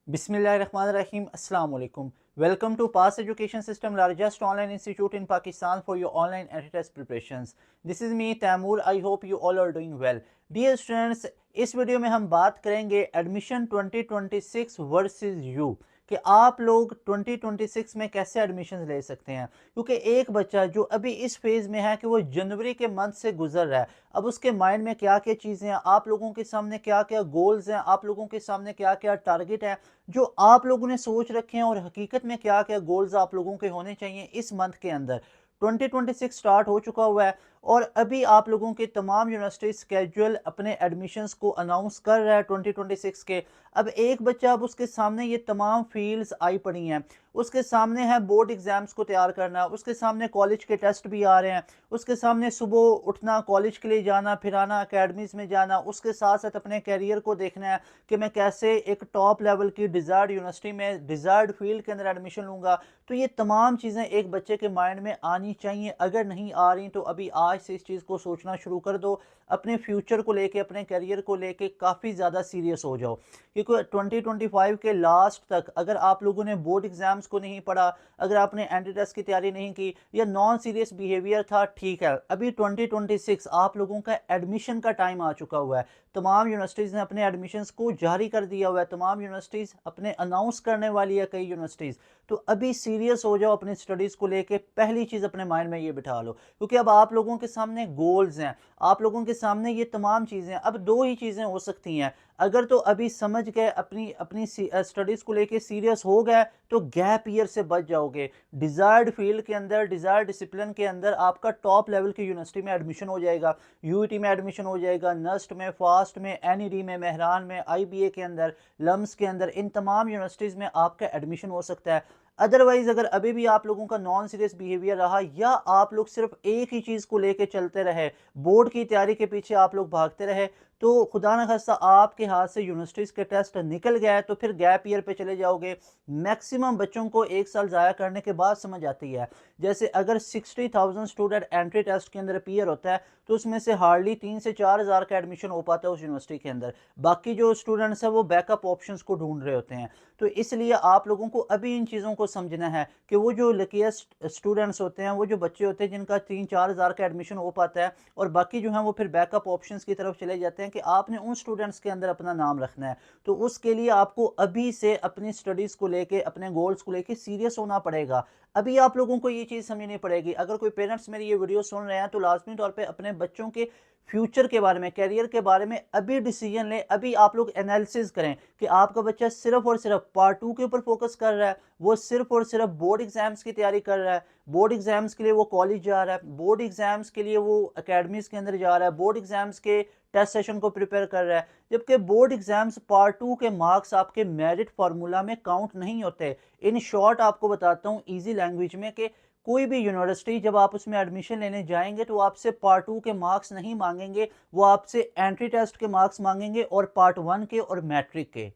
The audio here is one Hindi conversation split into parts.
Bismillahirrahmanirrahim. Assalamu alaikum. Welcome to Pass Education System, largest online institute in Pakistan for your online anti-test preparations. This is me, Taimur. I hope you all are doing well. Dear students, इस वीडियो में हम बात करेंगे एडमिशन 2026 वर्सेस यू कि आप लोग 2026 में कैसे एडमिशन ले सकते हैं, क्योंकि एक बच्चा जो अभी इस फेज़ में है कि वो जनवरी के मंथ से गुजर रहा है, अब उसके माइंड में क्या क्या चीज़ें हैं, आप लोगों के सामने क्या क्या गोल्स हैं, आप लोगों के सामने क्या क्या टारगेट है जो आप लोगों ने सोच रखे हैं और हकीकत में क्या क्या गोल्स आप लोगों के होने चाहिए इस मंथ के अंदर। 2026 स्टार्ट हो चुका हुआ है और अभी आप लोगों के तमाम यूनिवर्सिटी स्केड्यूल अपने एडमिशन्स को अनाउंस कर रहा है 2026 के। अब एक बच्चा, अब उसके सामने ये तमाम फील्ड्स आई पड़ी हैं, उसके सामने है बोर्ड एग्जाम्स को तैयार करना, उसके सामने कॉलेज के टेस्ट भी आ रहे हैं, उसके सामने सुबह उठना, कॉलेज के लिए जाना, फिर आना, अकेडमीज़ में जाना, उसके साथ साथ अपने कैरियर को देखना है कि मैं कैसे एक टॉप लेवल की डिज़ायर्ड यूनिवर्सिटी में डिज़ायर्ड फील्ड के अंदर एडमिशन लूँगा। तो ये तमाम चीज़ें एक बच्चे के माइंड में आनी चाहिए। अगर नहीं आ रही तो अभी आज से इस चीज़ को सोचना शुरू कर दो। अपने फ्यूचर को लेके, अपने करियर को लेके काफ़ी ज़्यादा सीरियस हो जाओ, क्योंकि 2025 के लास्ट तक अगर आप लोगों ने बोर्ड एग्जाम्स को नहीं पढ़ा, अगर आपने एंट्री टेस्ट की तैयारी नहीं की या नॉन सीरियस बिहेवियर था, ठीक है, अभी 2026 आप लोगों का एडमिशन का टाइम आ चुका हुआ है। तमाम यूनिवर्सिटीज़ ने अपने एडमिशन्स को जारी कर दिया हुआ है, तमाम यूनिवर्सिटीज़ अपने अनाउंस करने वाली है, कई यूनिवर्सिटीज़। तो अभी सीरियस हो जाओ अपनी स्टडीज़ को लेके। पहली चीज़ अपने माइंड में ये बिठा लो, क्योंकि अब आप लोगों के सामने गोल्स हैं, आप लोगों के सामने ये तमाम चीज़ें। अब दो ही चीज़ें हो सकती हैं, अगर तो अभी समझ गए, अपनी अपनी स्टडीज़ को लेके सीरियस हो गए, तो गैप ईयर से बच जाओगे। डिज़ायर्ड फील्ड के अंदर, डिज़ायर्ड डिसिप्लिन के अंदर आपका टॉप लेवल की यूनिवर्सिटी में एडमिशन हो जाएगा, यूईटी में एडमिशन हो जाएगा, नस्ट में, फास्ट में, एनईडी में, मेहरान में, आईबीए के अंदर, लम्स के अंदर, इन तमाम यूनिवर्सिटीज़ में आपका एडमिशन हो सकता है। अदरवाइज अगर अभी भी आप लोगों का नॉन सीरियस बिहेवियर रहा या आप लोग सिर्फ एक ही चीज़ को लेके चलते रहे, बोर्ड की तैयारी के पीछे आप लोग भागते रहे, तो खुदा न खास्ता आपके हाथ से यूनिवर्सिटीज़ के टेस्ट निकल गए तो फिर गैप ईयर पे चले जाओगे। मैक्सिमम बच्चों को एक साल ज़ाया करने के बाद समझ आती है। जैसे अगर 60,000 स्टूडेंट एंट्री टेस्ट के अंदर अपीयर होता है तो उसमें से हार्डली 3 से 4 हज़ार का एडमिशन हो पाता है उस यूनिवर्सिटी के अंदर। बाकी जो स्टूडेंट्स हैं वो बैकअप ऑप्शंस को ढूंढ रहे होते हैं। तो इसलिए आप लोगों को अभी इन चीज़ों को समझना है कि वो जो लकीस्ट स्टूडेंट्स होते हैं, वो जो बच्चे होते हैं जिनका 3-4 हज़ार का एडमिशन हो पाता है और बाकी जो हैं वो फिर बैकअप ऑप्शंस की तरफ चले जाते हैं, कि आपने उन स्टूडेंट्स के अंदर अपना नाम रखना है। तो उसके लिए आपको अभी से अपनी स्टडीज़ को लेके, अपने गोल्स को लेके सीरियस होना पड़ेगा। अभी आप लोगों को ये चीज़ समझनी पड़ेगी। अगर कोई पेरेंट्स मेरी ये वीडियो सुन रहे हैं तो लाजमी तौर पे अपने बच्चों के फ्यूचर के बारे में, करियर के बारे में अभी डिसीजन लें। अभी आप लोग एनालिसिस करें कि आपका बच्चा सिर्फ और सिर्फ पार्ट 2 के ऊपर फोकस कर रहा है, वो सिर्फ और सिर्फ बोर्ड एग्जाम्स की तैयारी कर रहा है, बोर्ड एग्जाम्स के लिए वो कॉलेज जा रहा है, बोर्ड एग्जाम्स के लिए वो अकेडमीज़ के अंदर जा रहा है, बोर्ड एग्जाम्स के टेस्ट सेशन को प्रिपेयर कर रहा है, जबकि बोर्ड एग्जाम्स पार्ट 2 के मार्क्स आपके मेरिट फार्मूला में काउंट नहीं होते। इन शॉर्ट आपको बताता हूँ ईजी लैंग्वेज में कि कोई भी यूनिवर्सिटी जब आप उसमें एडमिशन लेने जाएंगे तो आपसे पार्ट 2 के मार्क्स नहीं मांगेंगे, वो आपसे एंट्री टेस्ट के मार्क्स मांगेंगे और पार्ट 1 के और मैट्रिक के।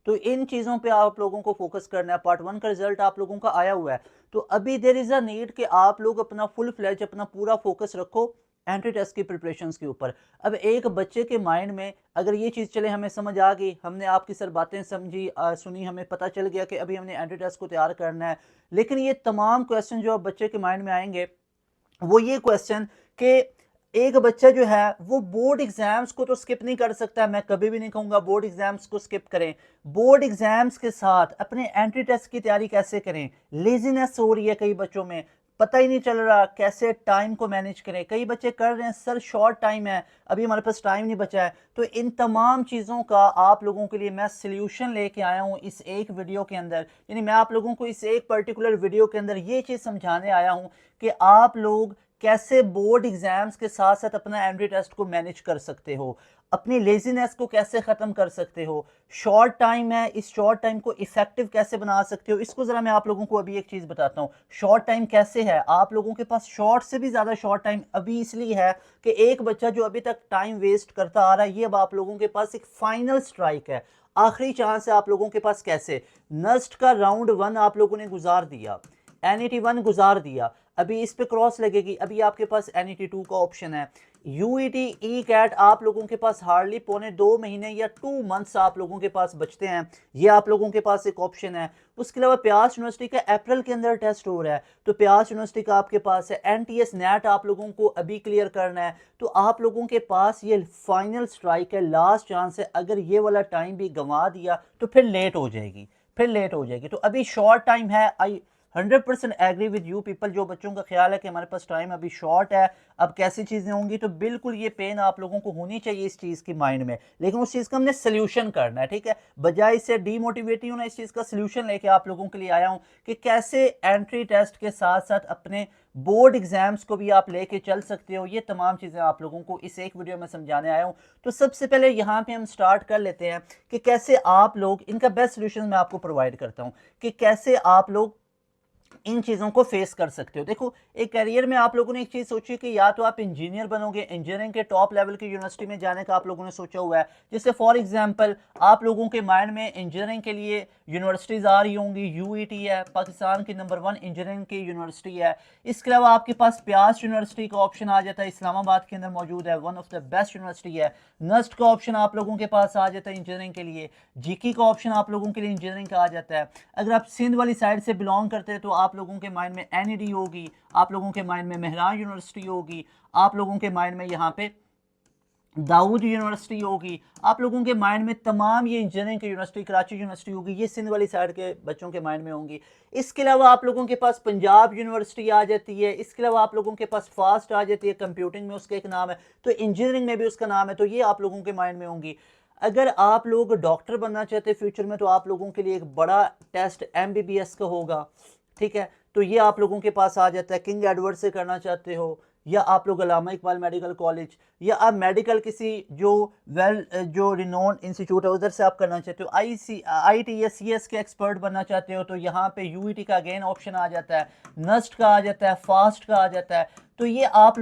तो इन चीज़ों पे आप लोगों को फोकस करना है। पार्ट 1 का रिजल्ट आप लोगों का आया हुआ है, तो अभी देयर इज़ अ नीड कि आप लोग अपना फुल फ्लैज, अपना पूरा फोकस रखो एंट्री टेस्ट की प्रिपरेशंस के ऊपर। अब एक बच्चे के माइंड में अगर ये चीज़ चले, हमें समझ आ गई, हमने आपकी सर बातें समझी, सुनी, हमें पता चल गया कि अभी हमने एंट्री टेस्ट को तैयार करना है, लेकिन ये तमाम क्वेश्चन जो अब बच्चे के माइंड में आएंगे, वो ये क्वेश्चन कि एक बच्चा जो है वो बोर्ड एग्जाम्स को तो स्किप नहीं कर सकता। मैं कभी भी नहीं कहूँगा बोर्ड एग्जाम्स को स्किप करें। बोर्ड एग्जाम्स के साथ अपने एंट्री टेस्ट की तैयारी कैसे करें? लेजीनेस हो रही है कई बच्चों में, पता ही नहीं चल रहा कैसे टाइम को मैनेज करें। कई बच्चे कर रहे हैं, सर शॉर्ट टाइम है, अभी हमारे पास टाइम नहीं बचा है। तो इन तमाम चीज़ों का आप लोगों के लिए मैं सल्यूशन लेके आया हूँ इस एक वीडियो के अंदर। यानी मैं आप लोगों को इस एक पर्टिकुलर वीडियो के अंदर ये चीज़ समझाने आया हूँ कि आप लोग कैसे बोर्ड एग्जाम्स के साथ साथ अपना एंट्री टेस्ट को मैनेज कर सकते हो, अपनी लेजीनेस को कैसे ख़त्म कर सकते हो। शॉर्ट टाइम है, इस शॉर्ट टाइम को इफेक्टिव कैसे बना सकते हो, इसको ज़रा मैं आप लोगों को अभी एक चीज़ बताता हूँ। शॉर्ट टाइम कैसे है, आप लोगों के पास शॉर्ट से भी ज़्यादा शॉर्ट टाइम अभी इसलिए है कि एक बच्चा जो अभी तक टाइम वेस्ट करता आ रहा है, ये अब आप लोगों के पास एक फाइनल स्ट्राइक है, आखिरी चांस है आप लोगों के पास। कैसे? नस्ट का राउंड 1 आप लोगों ने गुजार दिया, NET 1 गुजार दिया, अभी इस पे क्रॉस लगेगी, अभी आपके पास NET 2 का ऑप्शन है। यूईटी ई कैट आप लोगों के पास हार्डली पौने 2 महीने या 2 मंथ्स आप लोगों के पास बचते हैं, ये आप लोगों के पास एक ऑप्शन है। उसके अलावा प्यास यूनिवर्सिटी का अप्रैल के अंदर टेस्ट हो रहा है, तो प्यास यूनिवर्सिटी का आपके पास है। एनटीएस नेट आप लोगों को अभी क्लियर करना है, तो आप लोगों के पास ये फाइनल स्ट्राइक है, लास्ट चांस है। अगर ये वाला टाइम भी गंवा दिया तो फिर लेट हो जाएगी, फिर लेट हो जाएगी। तो अभी शॉर्ट टाइम है। आई 100% एग्री विद यू पीपल, जो बच्चों का ख्याल है कि हमारे पास टाइम अभी शॉर्ट है, अब कैसी चीज़ें होंगी, तो बिल्कुल ये पेन आप लोगों को होनी चाहिए इस चीज़ की माइंड में, लेकिन उस चीज़ का हमने सोल्यूशन करना है, ठीक है। बजाय इससे डीमोटिवेट होना, इस चीज़ का सोल्यूशन लेके आप लोगों के लिए आया हूँ कि कैसे एंट्री टेस्ट के साथ साथ अपने बोर्ड एग्जाम्स को भी आप लेके चल सकते हो। ये तमाम चीज़ें आप लोगों को इस एक वीडियो में समझाने आया हूँ। तो सबसे पहले यहाँ पे हम स्टार्ट कर लेते हैं कि कैसे आप लोग, इनका बेस्ट सोल्यूशन मैं आपको प्रोवाइड करता हूँ कि कैसे आप लोग इन चीज़ों को फेस कर सकते हो। देखो, एक करियर में आप लोगों ने एक चीज़ सोची कि या तो आप इंजीनियर बनोगे, इंजीनियरिंग के टॉप लेवल की यूनिवर्सिटी में जाने का आप लोगों ने सोचा हुआ है। जैसे फॉर एग्जांपल आप लोगों के माइंड में इंजीनियरिंग के लिए यूनिवर्सिटीज़ आ रही होंगी, यूईटी है, पाकिस्तान की नंबर 1 इंजीनियरिंग की यूनिवर्सिटी है। इसके अलावा आपके पास प्यास यूनिवर्सिटी का ऑप्शन आ जाता है, इस्लामाबाद के अंदर मौजूद है, one of the best university है। नस्ट का ऑप्शन आप लोगों के पास आ जाता है इंजीनियरिंग के लिए। जीकी का ऑप्शन आप लोगों के लिए इंजीनियरिंग का आ जाता है। अगर आप सिंध वाली साइड से बिलोंग करते हैं तो आप लोगों के माइंड में एनईडी होगी, आप लोगों के माइंड में मेहरान यूनिवर्सिटी होगी, आप लोगों के माइंड में यहाँ पे दाऊद यूनिवर्सिटी होगी, आप लोगों के माइंड में तमाम ये इंजीनियरिंग की यूनिवर्सिटी, कराची यूनिवर्सिटी होगी, ये सिंध वाली साइड के बच्चों के माइंड में होंगी। इसके अलावा आप लोगों के पास पंजाब यूनिवर्सिटी आ जाती है। इसके अलावा आप लोगों के पास फास्ट आ जाती है, कंप्यूटिंग में उसका एक नाम है, तो इंजीनियरिंग में भी उसका नाम है, तो ये आप लोगों के माइंड में होंगी। अगर आप लोग डॉक्टर बनना चाहते हैं फ्यूचर में, तो आप लोगों के लिए एक बड़ा टेस्ट एमबीबीएस का होगा, ठीक है। तो ये आप लोगों के पास आ जाता है। किंग एडवर्ड से करना चाहते हो, या आप लोग अल्लामा इकबाल मेडिकल कॉलेज, या आप मेडिकल किसी जो जो रिनोन इंस्टीट्यूट है उधर से आप करना चाहते हो, ITS के एक्सपर्ट बनना चाहते हो, तो यहाँ पे यूईटी का अगेन ऑप्शन आ जाता है, नस्ट का आ जाता है, फास्ट का आ जाता है। तो ये आप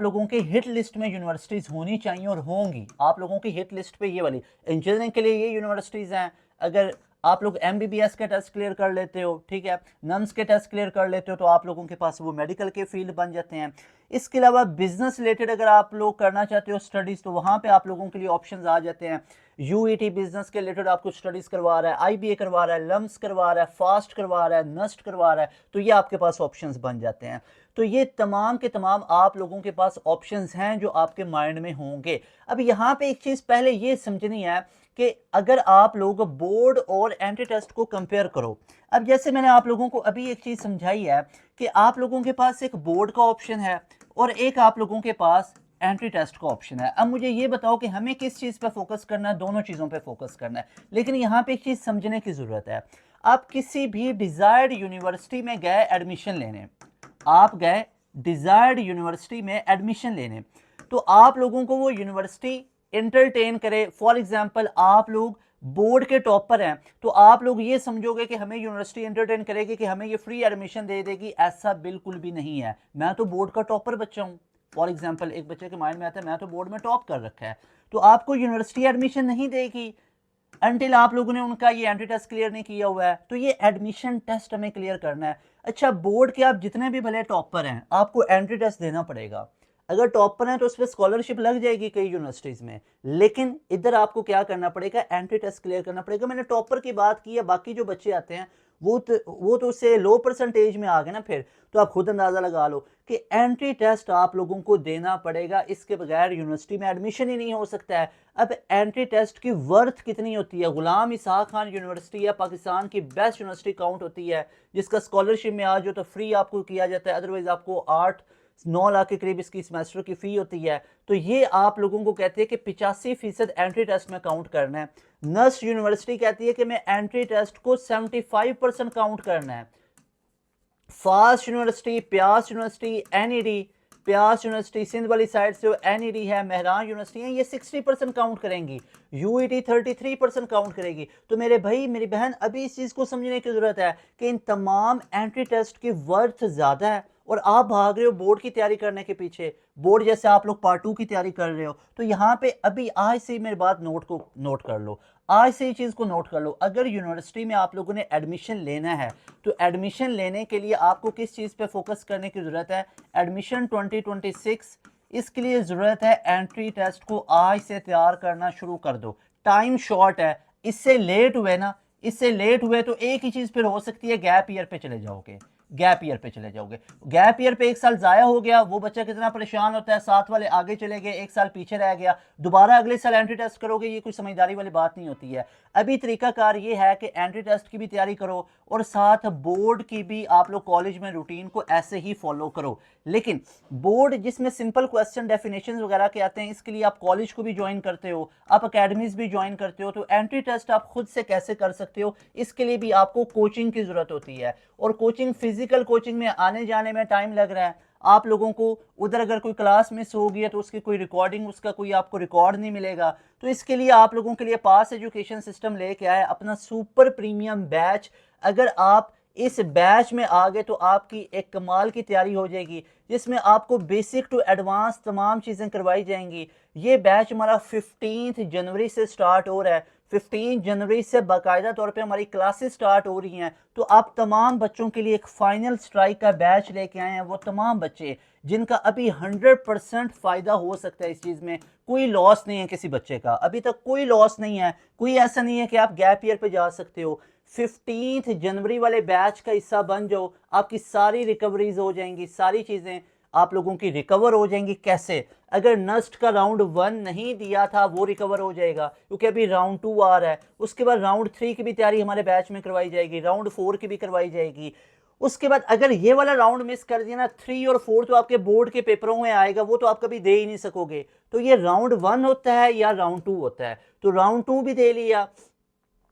लोगों के हिट लिस्ट में यूनिवर्सिटीज़ होनी चाहिए और होंगी। आप लोगों की हिट लिस्ट पे ये वाली इंजीनियरिंग के लिए ये यूनिवर्सिटीज़ हैं। अगर आप लोग एमबीबीएस के टेस्ट क्लियर कर लेते हो, ठीक है, नम्स के टेस्ट क्लियर कर लेते हो, तो आप लोगों के पास वो मेडिकल के फील्ड बन जाते हैं। इसके अलावा बिजनेस रिलेटेड अगर आप लोग करना चाहते हो स्टडीज़, तो वहाँ पे आप लोगों के लिए ऑप्शंस आ जाते हैं। यूईटी बिजनेस के रिलेटेड आपको स्टडीज़ करवा रहा है, आईबीए करवा रहा है, लम्स करवा रहा है, फास्ट करवा रहा है, नस्ट करवा रहा है, तो ये आपके पास ऑप्शंस बन जाते हैं। तो ये तमाम के तमाम आप लोगों के पास ऑप्शंस हैं जो आपके माइंड में होंगे। अब यहाँ पे एक चीज़ पहले ये समझनी है कि अगर आप लोग बोर्ड और एंट्री टेस्ट को कंपेयर करो, अब जैसे मैंने आप लोगों को अभी एक चीज़ समझाई है कि आप लोगों के पास एक बोर्ड का ऑप्शन है और एक आप लोगों के पास एंट्री टेस्ट का ऑप्शन है। अब मुझे ये बताओ कि हमें किस चीज़ पे फोकस करना है? दोनों चीज़ों पे फोकस करना है, लेकिन यहाँ पे एक चीज़ समझने की ज़रूरत है। आप किसी भी डिज़ायर्ड यूनिवर्सिटी में गए एडमिशन लेने, आप गए डिज़ायर्ड यूनिवर्सिटी में एडमिशन लेने, तो आप लोगों को वो यूनिवर्सिटी एंटरटेन करे। फॉर एग्जांपल आप लोग बोर्ड के टॉपर हैं, तो आप लोग ये समझोगे कि हमें यूनिवर्सिटी एंटरटेन करेगी कि हमें ये फ्री एडमिशन दे देगी। ऐसा बिल्कुल भी नहीं है। मैं तो बोर्ड का टॉपर बच्चा हूँ, फॉर एग्जांपल एक बच्चे के माइंड में आता है मैं तो बोर्ड में टॉप कर रखा है, तो आपको यूनिवर्सिटी एडमिशन नहीं देगी अनटिल आप लोगों ने उनका ये एंट्री टेस्ट क्लियर नहीं किया हुआ है। तो ये एडमिशन टेस्ट हमें क्लियर करना है। अच्छा, बोर्ड के आप जितने भी भले टॉपर हैं, आपको एंट्री टेस्ट देना पड़ेगा। अगर टॉपर हैं तो उस पर स्कॉलरशिप लग जाएगी कई यूनिवर्सिटीज़ में, लेकिन इधर आपको क्या करना पड़ेगा? एंट्री टेस्ट क्लियर करना पड़ेगा। मैंने टॉपर की बात की है, बाकी जो बच्चे आते हैं वो तो उससे लो परसेंटेज में आ गए ना, फिर तो आप खुद अंदाज़ा लगा लो कि एंट्री टेस्ट आप लोगों को देना पड़ेगा। इसके बगैर यूनिवर्सिटी में एडमिशन ही नहीं हो सकता है। अब एंट्री टेस्ट की वर्थ कितनी होती है? गुलाम इसहाक खान यूनिवर्सिटी है, पाकिस्तान की बेस्ट यूनिवर्सिटी काउंट होती है, जिसका स्कॉलरशिप में आज हो तो फ्री आपको किया जाता है, अदरवाइज आपको 8-9 लाख के करीब इसकी सेमेस्टर की फ़ी होती है। तो ये आप लोगों को कहते हैं कि 85% एंट्री टेस्ट में काउंट करना है। नस्ट यूनिवर्सिटी कहती है कि मैं एंट्री टेस्ट को 75% काउंट करना है। फास्ट यूनिवर्सिटी, प्यास यूनिवर्सिटी, एनईडी, प्यास यूनिवर्सिटी सिंध वाली साइड से एनईडी है, मेहरान यूनिवर्सिटी है, ये 60% काउंट करेंगी। यूईटी 33% काउंट करेगी। तो मेरे भाई मेरी बहन, अभी इस चीज़ को समझने की ज़रूरत है कि इन तमाम एंट्री टेस्ट की वर्थ ज़्यादा है और आप भाग रहे हो बोर्ड की तैयारी करने के पीछे। बोर्ड जैसे आप लोग पार्ट 2 की तैयारी कर रहे हो, तो यहाँ पे अभी आज से मेरी बात नोट कर लो, आज से ही चीज़ को नोट कर लो। अगर यूनिवर्सिटी में आप लोगों ने एडमिशन लेना है, तो एडमिशन लेने के लिए आपको किस चीज़ पे फोकस करने की ज़रूरत है? एडमिशन 2026 इसके लिए ज़रूरत है एंट्री टेस्ट को आज से तैयार करना शुरू कर दो। टाइम शॉर्ट है, इससे लेट हुए ना, इससे लेट हुए तो एक ही चीज़ फिर हो सकती है, गैप ईयर पे चले जाओगे, गैप ईयर पे चले जाओगे। गैप ईयर पे एक साल ज़ाया हो गया, वो बच्चा कितना परेशान होता है, साथ वाले आगे चले गए, एक साल पीछे रह गया, दोबारा अगले साल एंट्री टेस्ट करोगे, ये कोई समझदारी वाली बात नहीं होती है। अभी तरीकाकार ये है कि एंट्री टेस्ट की भी तैयारी करो और साथ बोर्ड की भी आप लोग कॉलेज में रूटीन को ऐसे ही फॉलो करो। लेकिन बोर्ड जिसमें सिंपल क्वेश्चन डेफिनेशन वगैरह के आते हैं, इसके लिए आप कॉलेज को भी ज्वाइन करते हो, आप अकेडमीज भी ज्वाइन करते हो, तो एंट्री टेस्ट आप खुद से कैसे कर सकते हो, इसके लिए भी आपको कोचिंग की ज़रूरत होती है। और कोचिंग, फिजिकल कोचिंग में आने जाने में टाइम लग रहा है आप लोगों को, उधर अगर कोई क्लास मिस हो गई है तो उसकी कोई रिकॉर्डिंग, उसका कोई आपको रिकॉर्ड नहीं मिलेगा। तो इसके लिए आप लोगों के लिए पास एजुकेशन सिस्टम लेके आए अपना सुपर प्रीमियम बैच। अगर आप इस बैच में आ गए तो आपकी एक कमाल की तैयारी हो जाएगी, जिसमें आपको बेसिक टू एडवांस तमाम चीज़ें करवाई जाएंगी। ये बैच हमारा 15 जनवरी से स्टार्ट हो रहा है। 15 जनवरी से बाकायदा तौर पे हमारी क्लासेस स्टार्ट हो रही हैं। तो आप तमाम बच्चों के लिए एक फाइनल स्ट्राइक का बैच लेके आए हैं, वो तमाम बच्चे जिनका अभी 100% फ़ायदा हो सकता है। इस चीज़ में कोई लॉस नहीं है किसी बच्चे का, अभी तक कोई लॉस नहीं है, कोई ऐसा नहीं है कि आप गैप ईयर पे जा सकते हो। 15 जनवरी वाले बैच का हिस्सा बन जाओ, आपकी सारी रिकवरीज हो जाएंगी, सारी चीज़ें आप लोगों की रिकवर हो जाएंगी। कैसे? अगर नस्ट का राउंड 1 नहीं दिया था वो रिकवर हो जाएगा, क्योंकि अभी राउंड 2 आ रहा है। उसके बाद राउंड 3 की भी तैयारी हमारे बैच में करवाई जाएगी, राउंड 4 की भी करवाई जाएगी। उसके बाद अगर ये वाला राउंड मिस कर दिया ना, 3 और 4 तो आपके बोर्ड के पेपरों में आएगा, वो तो आप कभी दे ही नहीं सकोगे। तो ये राउंड 1 होता है या राउंड 2 होता है, तो राउंड 2 भी दे लिया,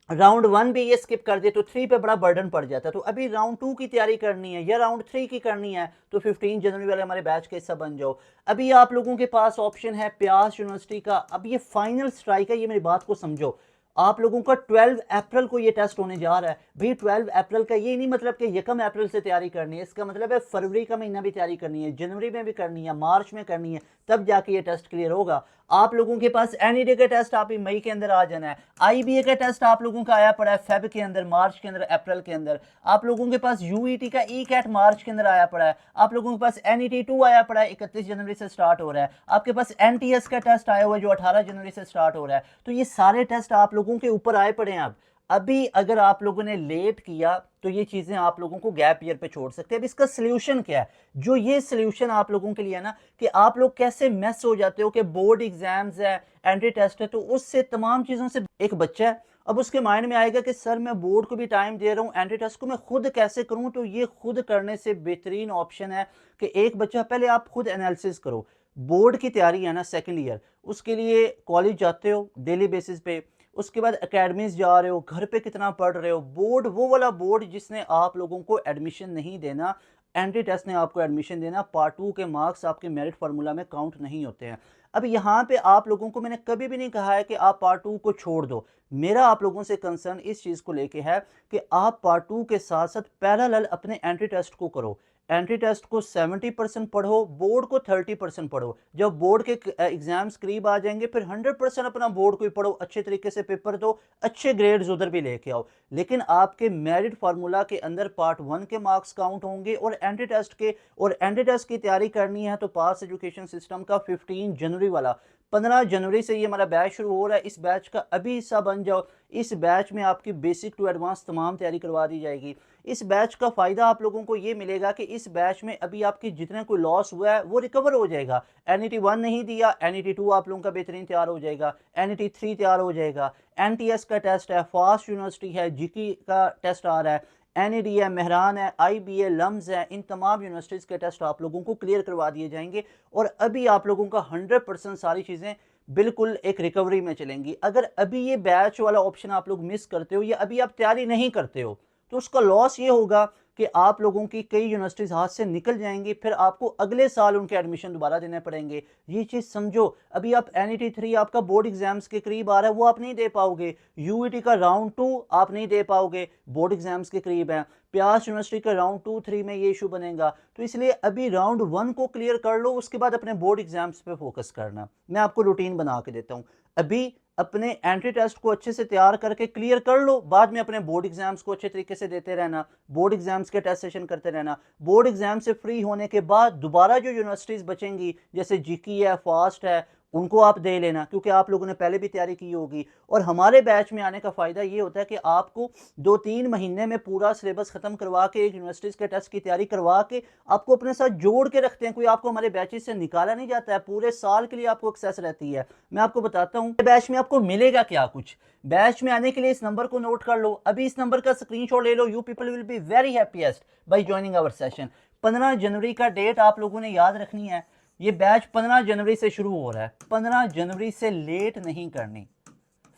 राउंड 1 भी ये स्किप कर दे तो 3 पे बड़ा बर्डन पड़ जाता है। तो अभी राउंड 2 की तैयारी करनी है या राउंड 3 की करनी है, तो 15 जनवरी वाले हमारे बैच के हिस्सा बन जाओ। अभी आप लोगों के पास ऑप्शन है प्यास यूनिवर्सिटी का। अब ये फाइनल स्ट्राइक है, ये मेरी बात को समझो। आप लोगों का 12 अप्रैल को ये टेस्ट होने जा रहा है। भाई 12 अप्रैल का ये नहीं मतलब कि 1 अप्रैल से तैयारी करनी है, इसका मतलब है फरवरी का महीना भी तैयारी करनी है, जनवरी में भी करनी है, मार्च में करनी है, तब जाके ये टेस्ट क्लियर होगा। आप लोगों के पास एनईडी का टेस्ट आप मई के अंदर आ जाना है। आईबीए का टेस्ट आप लोगों का आया पड़ा है फेब के अंदर, मार्च के अंदर, अप्रैल के अंदर। आप लोगों के पास यूईटी का ई कैट मार्च के अंदर आया पड़ा है। आप लोगों के पास एनईटी 2 आया पड़ा है, 31 जनवरी से स्टार्ट हो रहा है। आपके पास एनटीएस का टेस्ट आया हुआ है जो 18 जनवरी से स्टार्ट हो रहा है। तो ये सारे टेस्ट आप लोगों के ऊपर आए पड़े हैं। अब अभी अगर आप लोगों ने लेट किया तो ये चीज़ें आप लोगों को गैप ईयर पे छोड़ सकते हैं। अब इसका सलूशन क्या है? जो ये सलूशन आप लोगों के लिए है ना, कि आप लोग कैसे मैस हो जाते हो कि बोर्ड एग्जाम्स है, एंट्री टेस्ट है, तो उससे तमाम चीज़ों से एक बच्चा है, अब उसके माइंड में आएगा कि सर मैं बोर्ड को भी टाइम दे रहा हूँ, एंट्री टेस्ट को मैं खुद कैसे करूँ। तो ये खुद करने से बेहतरीन ऑप्शन है कि एक बच्चा, पहले आप खुद एनालिसिस करो। बोर्ड की तैयारी है ना सेकेंड ईयर, उसके लिए कॉलेज जाते हो डेली बेसिस पे, उसके बाद एकेडमीज जा रहे हो, घर पे कितना पढ़ रहे हो। बोर्ड वो वाला बोर्ड जिसने आप लोगों को एडमिशन नहीं देना, एंट्री टेस्ट ने आपको एडमिशन देना। पार्ट 2 के मार्क्स आपके मेरिट फार्मूला में काउंट नहीं होते हैं। अब यहाँ पे आप लोगों को मैंने कभी भी नहीं कहा है कि आप पार्ट 2 को छोड़ दो। मेरा आप लोगों से कंसर्न इस चीज़ को लेके है कि आप पार्ट 2 के साथ साथ पैरेलल अपने एंट्री टेस्ट को करो। एंट्री टेस्ट को 70% पढ़ो, बोर्ड को 30% पढ़ो। जब बोर्ड के एग्जाम्स करीब आ जाएंगे फिर 100% अपना बोर्ड को ही पढ़ो, अच्छे तरीके से पेपर दो, अच्छे ग्रेड्स उधर भी लेके आओ। लेकिन आपके मेरिट फार्मूला के अंदर पार्ट 1 के मार्क्स काउंट होंगे और एंट्री टेस्ट के, और एंट्री टेस्ट की तैयारी करनी है तो पास एजुकेशन सिस्टम का 15 जनवरी वाला, 15 जनवरी से ये हमारा बैच शुरू हो रहा है। इस बैच का अभी हिस्सा बन जाओ। इस बैच में आपकी बेसिक टू एडवांस तमाम तैयारी करवा दी जाएगी। इस बैच का फ़ायदा आप लोगों को ये मिलेगा कि इस बैच में अभी आपकी जितने कोई लॉस हुआ है वो रिकवर हो जाएगा। एनईटी 1 नहीं दिया, एनईटी 2 आप लोगों का बेहतरीन तैयार हो जाएगा, एनईटी 3 तैयार हो जाएगा, एनटीएस का टेस्ट है, फास्ट यूनिवर्सिटी है, जीकी का टेस्ट आ रहा है, एनईडी है, मेहरान है, आईबीए, लम्स है, इन तमाम यूनिवर्सिटीज़ के टेस्ट आप लोगों को क्लियर करवा दिए जाएंगे। और अभी आप लोगों का 100% सारी चीज़ें बिल्कुल एक रिकवरी में चलेंगी। अगर अभी ये बैच वाला ऑप्शन आप लोग मिस करते हो या अभी आप तैयारी नहीं करते हो, तो उसका लॉस ये होगा कि आप लोगों की कई यूनिवर्सिटीज़ हाथ से निकल जाएंगी, फिर आपको अगले साल उनके एडमिशन दोबारा देने पड़ेंगे। ये चीज़ समझो। अभी आप एनईटी 3 आपका बोर्ड एग्जाम्स के करीब आ रहा है, वो आप नहीं दे पाओगे। यूईटी का राउंड 2 आप नहीं दे पाओगे, बोर्ड एग्जाम्स के करीब है। प्यास यूनिवर्सिटी का राउंड 2, 3 में ये इशू बनेगा। तो इसलिए अभी राउंड 1 को क्लियर कर लो, उसके बाद अपने बोर्ड एग्जाम्स पे फोकस करना। मैं आपको रूटीन बना के देता हूँ। अभी अपने एंट्री टेस्ट को अच्छे से तैयार करके क्लियर कर लो, बाद में अपने बोर्ड एग्जाम्स को अच्छे तरीके से देते रहना, बोर्ड एग्जाम्स के टेस्ट सेशन करते रहना। बोर्ड एग्जाम से फ्री होने के बाद दोबारा जो यूनिवर्सिटीज़ बचेंगी जैसे जीकी है, फास्ट है, उनको आप दे लेना, क्योंकि आप लोगों ने पहले भी तैयारी की होगी। और हमारे बैच में आने का फ़ायदा ये होता है कि आपको 2-3 महीने में पूरा सिलेबस ख़त्म करवा के, एक यूनिवर्सिटीज़ के टेस्ट की तैयारी करवा के आपको अपने साथ जोड़ के रखते हैं। कोई आपको हमारे बैचेस से निकाला नहीं जाता है, पूरे साल के लिए आपको एक्सेस रहती है। मैं आपको बताता हूँ बैच में आपको मिलेगा क्या कुछ। बैच में आने के लिए इस नंबर को नोट कर लो, अभी इस नंबर का स्क्रीनशॉट ले लो। You people will be very happiest by joining our session. 15 जनवरी का डेट आप लोगों ने याद रखनी है। ये बैच 15 जनवरी से शुरू हो रहा है, 15 जनवरी से लेट नहीं करनी।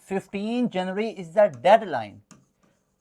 15 जनवरी इज द डेडलाइन।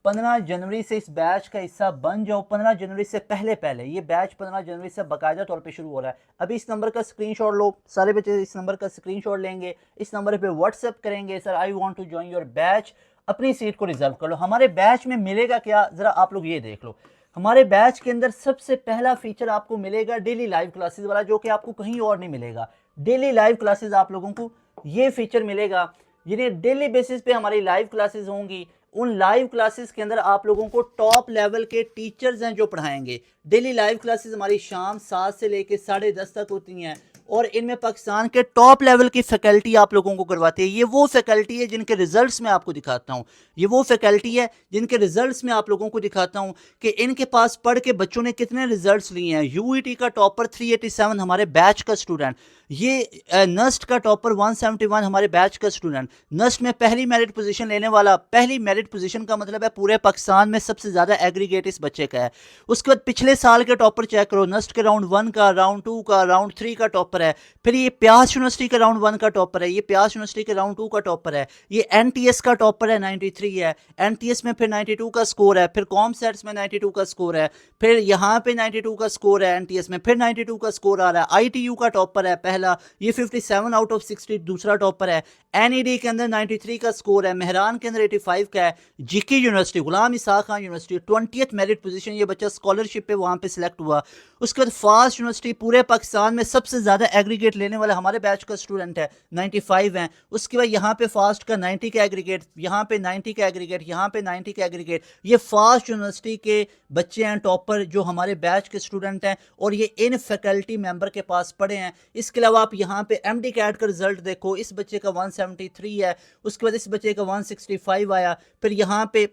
15 जनवरी से इस बैच का हिस्सा बन जाओ। 15 जनवरी से पहले पहले ये बैच 15 जनवरी से बाकायदा तौर पे शुरू हो रहा है। अभी इस नंबर का स्क्रीनशॉट लो, सारे बच्चे इस नंबर का स्क्रीनशॉट लेंगे, इस नंबर पे व्हाट्सएप करेंगे, sir I want to join your batch, अपनी सीट को रिजर्व कर लो। हमारे बैच में मिलेगा क्या, जरा आप लोग ये देख लो। हमारे बैच के अंदर सबसे पहला फीचर आपको मिलेगा डेली लाइव क्लासेस वाला, जो कि आपको कहीं और नहीं मिलेगा। डेली लाइव क्लासेस आप लोगों को ये फीचर मिलेगा, ये डेली बेसिस पे हमारी लाइव क्लासेस होंगी। उन लाइव क्लासेस के अंदर आप लोगों को टॉप लेवल के टीचर्स हैं जो पढ़ाएंगे। डेली लाइव क्लासेस हमारी शाम 7 से लेकर 10:30 तक होती हैं, और इनमें पाकिस्तान के टॉप लेवल की फैकल्टी आप लोगों को करवाती है। ये वो फैकल्टी है जिनके रिजल्ट्स मैं आपको दिखाता हूँ, ये वो फैकल्टी है जिनके रिजल्ट्स मैं आप लोगों को दिखाता हूँ कि इनके पास पढ़ के बच्चों ने कितने रिजल्ट्स लिए हैं। यूईटी का टॉपर 387 हमारे बैच का स्टूडेंट, ये नस्ट का टॉपर 171 हमारे बैच का स्टूडेंट, नस्ट में पहली मेरिट पोजीशन लेने वाला। पहली मेरिट पोजीशन का मतलब है पूरे पाकिस्तान में सबसे ज़्यादा एग्रीगेट इस बच्चे का है। उसके बाद पिछले साल के टॉपर चेक करो, नस्ट के राउंड 1 का, राउंड 2 का, राउंड 3 का टॉपर है। फिर ये प्यास यूनिवर्सिटी के राउंड 1 का टॉपर है, ये प्यास यूनिवर्सिटी के राउंड 2 का टॉपर है, ये एनटीएस का टॉपर है 93 है, एनटीएस में फिर 92 का स्कोर है, फिर कॉमसेट्स में 92 का स्कोर है, फिर यहाँ पे 92 का स्कोर है, एनटीएस में फिर 92 का स्कोर आ रहा है। आईटीयू का टॉपर है पहला, ये 57 आउट ऑफ 60 दूसरा टॉपर है। एनईडी के अंदर 93 का स्कोर है, मेहरान के अंदर 85 का है। GK university, Ghulam Ishaq Khan university 20th merit position, ये बच्चा स्कॉलरशिप पे वहाँ पे सिलेक्ट हुआ। उसके बाद फास्ट यूनिवर्सिटी, पूरे पाकिस्तान में सबसे ज़्यादा एग्रीगेट लेने वाला हमारे बैच का स्टूडेंट है, 95 हैं। उसके बाद यहाँ पे फास्ट का 90 का एग्रीगेट, यहाँ पे 90 का एग्रीगेट, यहाँ पे 90 का एग्रीगेट। ये फास्ट यूनिवर्सिटी के बच्चे हैं टॉपर जो हमारे बैच के स्टूडेंट हैं, और ये इन फैकल्टी मेंबर के पास पढ़े हैं। इसके अलावा आप यहाँ पे एमडी कैट का रिजल्ट देखो, इस बच्चे का 173 है, उसके बाद इस बच्चे का 165 आया। फिर यहाँ पे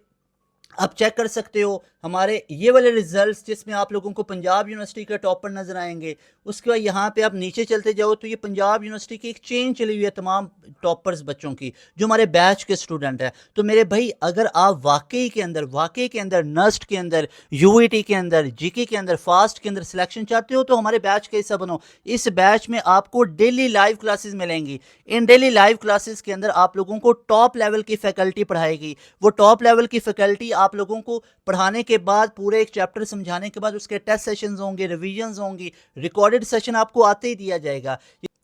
आप चेक कर सकते हो हमारे ये वाले रिजल्ट्स, जिसमें आप लोगों को पंजाब यूनिवर्सिटी का टॉपर नजर आएंगे। उसके बाद यहाँ पे आप नीचे चलते जाओ तो ये पंजाब यूनिवर्सिटी की एक चेन चली हुई है तमाम टॉपर्स बच्चों की जो हमारे बैच के स्टूडेंट हैं। तो मेरे भाई, अगर आप वाकई के अंदर नस्ट के अंदर, यूईटी के अंदर, जीके के अंदर, फास्ट के अंदर सिलेक्शन चाहते हो तो हमारे बैच का हिस्सा बनो। इस बैच में आपको डेली लाइव क्लासेस मिलेंगी। इन डेली लाइव क्लासेस के अंदर आप लोगों को टॉप लेवल की फैकल्टी पढ़ाएगी। वो टॉप लेवल की फैकल्टी आप लोगों को पढ़ाने के बाद, पूरे एक चैप्टर समझाने के बाद उसके टेस्ट सेशंस होंगे, रिवीजन्स होंगी, रिकॉर्डेड सेशन आपको आते ही दिया जाएगा।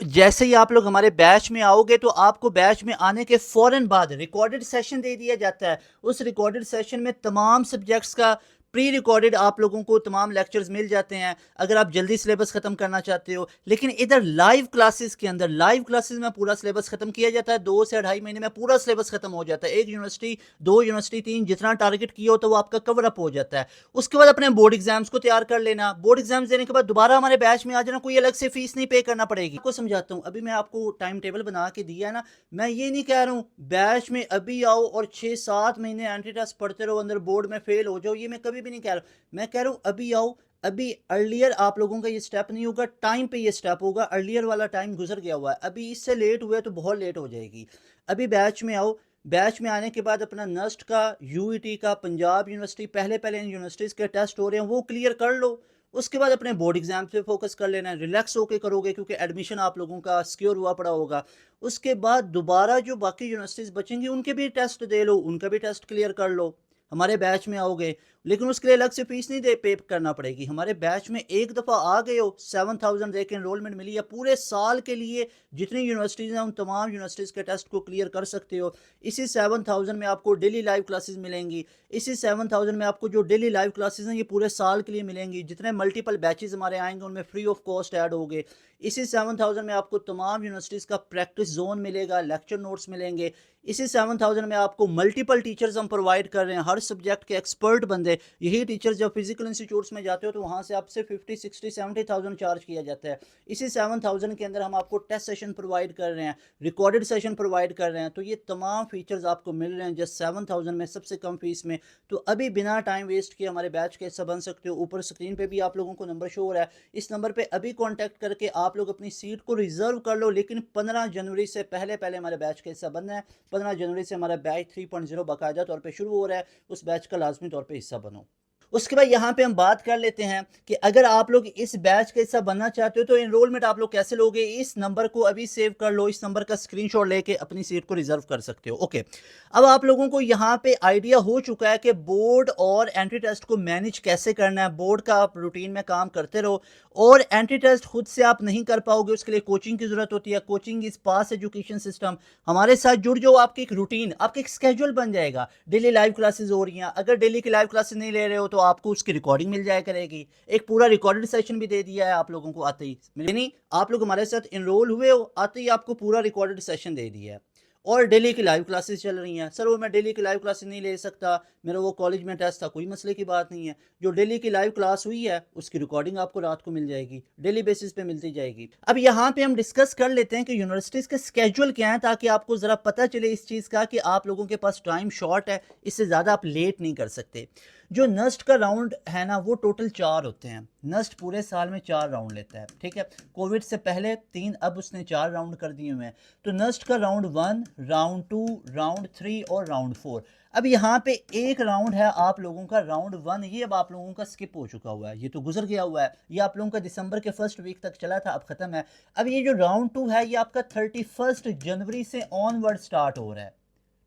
जैसे ही आप लोग हमारे बैच में आओगे तो आपको बैच में आने के फौरन बाद रिकॉर्डेड सेशन दे दिया जाता है। उस रिकॉर्डेड सेशन में तमाम सब्जेक्ट्स का प्री रिकॉर्डेड आप लोगों को तमाम लेक्चर्स मिल जाते हैं अगर आप जल्दी सिलेबस ख़त्म करना चाहते हो। लेकिन इधर लाइव क्लासेस के अंदर, लाइव क्लासेस में पूरा सिलेबस ख़त्म किया जाता है। 2 से 2.5 महीने में पूरा सिलेबस ख़त्म हो जाता है। 1 यूनिवर्सिटी, 2 यूनिवर्सिटी, 3, जितना टारगेट किया हो तो वो आपका कवर अप हो जाता है। उसके बाद अपने बोर्ड एग्जाम्स को तैयार कर लेना। बोर्ड एग्जाम्स देने के बाद दोबारा हमारे बैच में आ जाना, कोई अलग से फीस नहीं पे करना पड़ेगी। आपको समझाता हूँ, अभी मैं आपको टाइम टेबल बना के दिया है ना, मैं ये नहीं कह रहा हूँ बैच में अभी आओ और 6-7 महीने एंट्री टेस्ट पढ़ते रहो, अंदर बोर्ड में फेल हो जाओ, ये मैं कभी भी नहीं कह रहा हूँ। मैं कह रहा हूँ अभी आओ, अभी अर्लियर आप लोगों का ये स्टेप नहीं होगा, टाइम पे ये स्टेप होगा। अर्लियर वाला टाइम गुजर गया हुआ है, अभी इससे लेट हुए तो बहुत लेट हो जाएगी। अभी बैच में आओ, बैच में आने के बाद अपना नस्ट का, यूईटी का, पंजाब यूनिवर्सिटी, पहले इन यूनिवर्सिटीज़ के टेस्ट हो रहे हैं वो क्लियर कर लो। उसके बाद अपने बोर्ड एग्जाम पे फोकस कर लेना है, रिलैक्स होके करोगे क्योंकि एडमिशन आप लोगों का सिक्योर हुआ पड़ा होगा। उसके बाद दोबारा जो बाकी यूनिवर्सिटीज़ बचेंगी उनके भी टेस्ट दे लो, उनका भी टेस्ट क्लियर कर लो। हमारे बैच में आओगे, लेकिन उसके लिए अलग से फीस नहीं दे पे करना पड़ेगी। हमारे बैच में एक दफ़ा आ गए हो 7000 दे के एनरोलमेंट मिली, या पूरे साल के लिए जितनी यूनिवर्सिटीज़ हैं उन तमाम यूनिवर्सिटीज़ के टेस्ट को क्लियर कर सकते हो। इसी 7000 में आपको डेली लाइव क्लासेस मिलेंगी। इसी 7000 में आपको जो डेली लाइव क्लासेस हैं ये पूरे साल के लिए मिलेंगी। जितने मल्टीपल बैचेस हमारे आएंगे उनमें फ्री ऑफ कॉस्ट ऐड होंगे। इसी 7000 में आपको तमाम यूनिवर्सिटीज़ का प्रैक्टिस जोन मिलेगा, लेक्चर नोट्स मिलेंगे। इसी 7000 में आपको मल्टीपल टीचर्स हम प्रोवाइड कर रहे हैं, हर सब्जेक्ट के एक्सपर्ट बंदे। यही टीचर्स जब फिजिकल इंस्टीट्यूट्स में जाते हो तो वहाँ से आपसे 50, 60, 70,000 चार्ज किया जाता है। इसी 7000 के अंदर हम आपको टेस्ट सेशन प्रोवाइड कर रहे हैं, रिकॉर्डेड सेशन प्रोवाइड कर रहे हैं। तो ये तमाम फीचर्स आपको मिल रहे हैं जस्ट 7000 में, सबसे कम फीस में। तो अभी बिना टाइम वेस्ट किए हमारे बैच के हिस्सा बन सकते हो। ऊपर स्क्रीन पे भी आप लोगों को नंबर शो हो रहा है, इस नंबर पे अभी कांटेक्ट करके आप लोग अपनी सीट को रिजर्व कर लो। लेकिन 15 जनवरी से पहले पहले हमारे बैच के हिस्सा बनना है। 15 जनवरी से हमारा बैच 3.0 बाकायदा तौर पे शुरू हो रहा है। उस बैच का लाजमी तौर पे हिस्सा बनो। उसके बाद यहाँ पे हम बात कर लेते हैं कि अगर आप लोग इस बैच का हिस्सा बनना चाहते हो तो एनरोलमेंट आप लोग कैसे लोगे। इस नंबर को अभी सेव कर लो, इस नंबर का स्क्रीनशॉट लेके अपनी सीट को रिजर्व कर सकते हो। ओके, अब आप लोगों को यहाँ पे आइडिया हो चुका है कि बोर्ड और एंट्री टेस्ट को मैनेज कैसे करना है। बोर्ड का आप रूटीन में काम करते रहो, और एंट्री टेस्ट खुद से आप नहीं कर पाओगे, उसके लिए कोचिंग की जरूरत होती है। Coaching is pass education system. हमारे साथ जुड़ जाओ, आपकी एक रूटीन, आपका एक स्केड्यूल बन जाएगा। डेली लाइव क्लासेस हो रही हैं, अगर डेली की लाइव क्लासेस नहीं ले रहे हो तो आपको उसकी रिकॉर्डिंग मिल जाया करेगी। एक पूरा रिकॉर्डेड सेशन भी दे दिया है आप लोगों को आते ही, यानी आप लोग हमारे साथ इनरोल हुए हो, आते ही आपको पूरा रिकॉर्डेड सेशन दे दिया है। और डेली की लाइव क्लासेस चल रही हैं। सर वो मैं डेली की लाइव क्लासेस नहीं ले सकता, मेरा वो कॉलेज में टेस्ट था, कोई मसले की बात नहीं है। जो डेली की लाइव क्लास हुई है उसकी रिकॉर्डिंग आपको रात को मिल जाएगी, डेली बेसिस पे मिलती जाएगी। अब यहाँ पे हम डिस्कस कर लेते हैं कि यूनिवर्सिटीज़ के स्केड्यूल क्या है, ताकि आपको ज़रा पता चले इस चीज़ का कि आप लोगों के पास टाइम शॉर्ट है, इससे ज़्यादा आप लेट नहीं कर सकते। जो नस्ट का राउंड है ना वो टोटल 4 होते हैं। नस्ट पूरे साल में 4 राउंड लेता है, ठीक है। कोविड से पहले 3, अब उसने 4 राउंड कर दिए हुए हैं। तो नस्ट का राउंड 1, राउंड 2, राउंड 3 और राउंड 4। अब यहाँ पे एक राउंड है आप लोगों का राउंड 1, ये अब आप लोगों का स्किप हो चुका हुआ है, ये तो गुजर गया हुआ है। ये आप लोगों का दिसंबर के फर्स्ट वीक तक चला था, अब खत्म है। अब ये जो राउंड 2 है ये आपका 31 जनवरी से ऑनवर्ड स्टार्ट हो रहा है,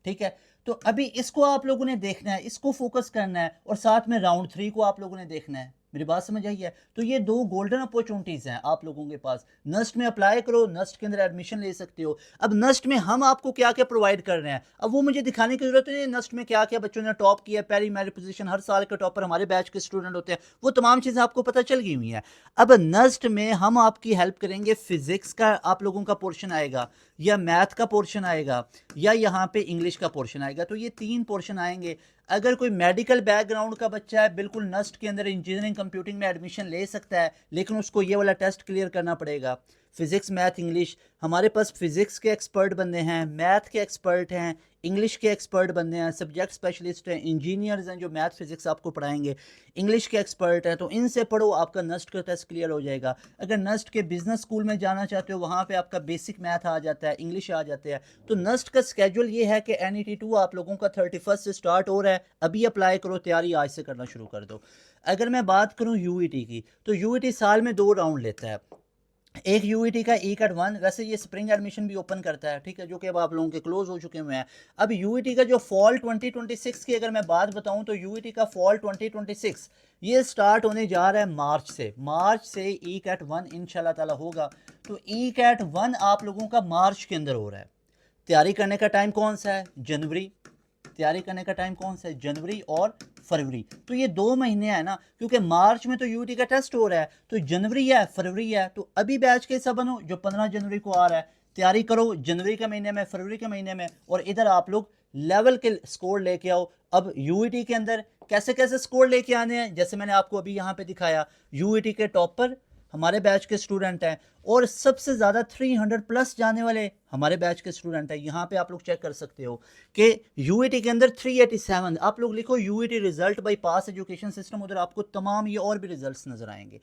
ठीक है। तो अभी इसको आप लोगों ने देखना है, इसको फोकस करना है, और साथ में राउंड 3 को आप लोगों ने देखना है। मेरी बात समझ आई है? तो ये 2 गोल्डन अपॉर्चुनिटीज हैं आप लोगों के पास। नस्ट में अप्लाई करो, नस्ट के अंदर एडमिशन ले सकते हो। अब नस्ट में हम आपको क्या क्या प्रोवाइड कर रहे हैं, अब वो मुझे दिखाने की जरूरत नहीं है। नस्ट में क्या क्या बच्चों ने टॉप किया, पहली मेरिट पोजीशन, हर साल के टॉपर हमारे बैच के स्टूडेंट होते हैं, वो तमाम चीज़ें आपको पता चल गई हुई हैं। अब नस्ट में हम आपकी हेल्प करेंगे। फिजिक्स का आप लोगों का पोर्शन आएगा, या मैथ का पोर्शन आएगा, या यहाँ पे इंग्लिश का पोर्शन आएगा। तो ये 3 पोर्शन आएंगे। अगर कोई मेडिकल बैकग्राउंड का बच्चा है, बिल्कुल नस्ट के अंदर इंजीनियरिंग कंप्यूटिंग में एडमिशन ले सकता है, लेकिन उसको ये वाला टेस्ट क्लियर करना पड़ेगा। फिजिक्स, मैथ, इंग्लिश, हमारे पास फिजिक्स के एक्सपर्ट बंदे हैं, मैथ के एक्सपर्ट हैं, इंग्लिश के एक्सपर्ट बंदे हैं, सब्जेक्ट स्पेशलिस्ट हैं, इंजीनियर्स हैं जो मैथ फिजिक्स आपको पढ़ाएंगे, इंग्लिश के एक्सपर्ट हैं। तो इनसे पढ़ो, आपका नस्ट का टेस्ट क्लियर हो जाएगा। अगर नस्ट के बिजनेस स्कूल में जाना चाहते हो, वहाँ पे आपका बेसिक मैथ आ जाता है, इंग्लिश आ जाते हैं। तो नस्ट का स्केड्यूल ये है कि NET2 आप लोगों का 31 से स्टार्ट हो रहा है। अभी अप्लाई करो, तैयारी आज से करना शुरू कर दो। अगर मैं बात करूँ UET की, तो UET साल में 2 राउंड लेता है। एक UET का ECAT-1, वैसे ये स्प्रिंग एडमिशन भी ओपन करता है, ठीक है, जो कि अब आप लोगों के क्लोज हो चुके हुए हैं। अब UET का जो फॉल 2026 की अगर मैं बात बताऊं, तो UET का फॉल 2026 ये स्टार्ट होने जा रहा है मार्च से। मार्च से ECAT-1 इंशाल्लाह ताला होगा। तो ECAT-1 आप लोगों का मार्च के अंदर हो रहा है। तैयारी करने का टाइम कौन सा है? जनवरी। तैयारी करने का टाइम कौन सा है? जनवरी और फरवरी। तो ये 2 महीने है ना, क्योंकि मार्च में तो UET का टेस्ट हो रहा है, तो जनवरी है, फरवरी है। तो अभी बैच के हिस्सा बनो जो 15 जनवरी को आ रहा है। तैयारी करो जनवरी के महीने में, फरवरी के महीने में, और इधर आप लोग लेवल के स्कोर लेके आओ। अब UET के अंदर कैसे कैसे स्कोर लेके आने हैं, जैसे मैंने आपको अभी यहाँ पे दिखाया। UET के टॉपर हमारे बैच के स्टूडेंट हैं, और सबसे ज़्यादा 300 प्लस जाने वाले हमारे बैच के स्टूडेंट हैं। यहाँ पे आप लोग चेक कर सकते हो कि UET के अंदर 387। आप लोग लिखो UET result by pass education system, उधर आपको तमाम ये और भी रिजल्ट्स नजर आएंगे।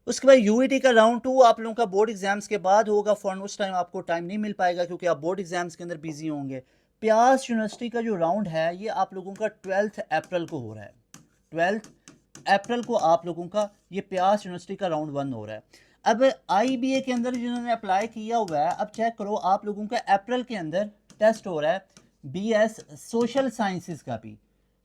उसके बाद UET का राउंड 2 आप लोगों का बोर्ड एग्जाम्स के बाद होगा। फॉर उस टाइम आपको टाइम नहीं मिल पाएगा, क्योंकि आप बोर्ड एग्जाम्स के अंदर बिजी होंगे। प्यास यूनिवर्सिटी का जो राउंड है ये आप लोगों का 12 अप्रैल को हो रहा है। 12 अप्रैल को आप लोगों का ये प्यास यूनिवर्सिटी का राउंड 1 हो रहा है। अब IBA के अंदर जिन्होंने अप्लाई किया हुआ है, अब चेक करो, आप लोगों का अप्रैल के अंदर टेस्ट हो रहा है BS सोशल साइंसेज का भी,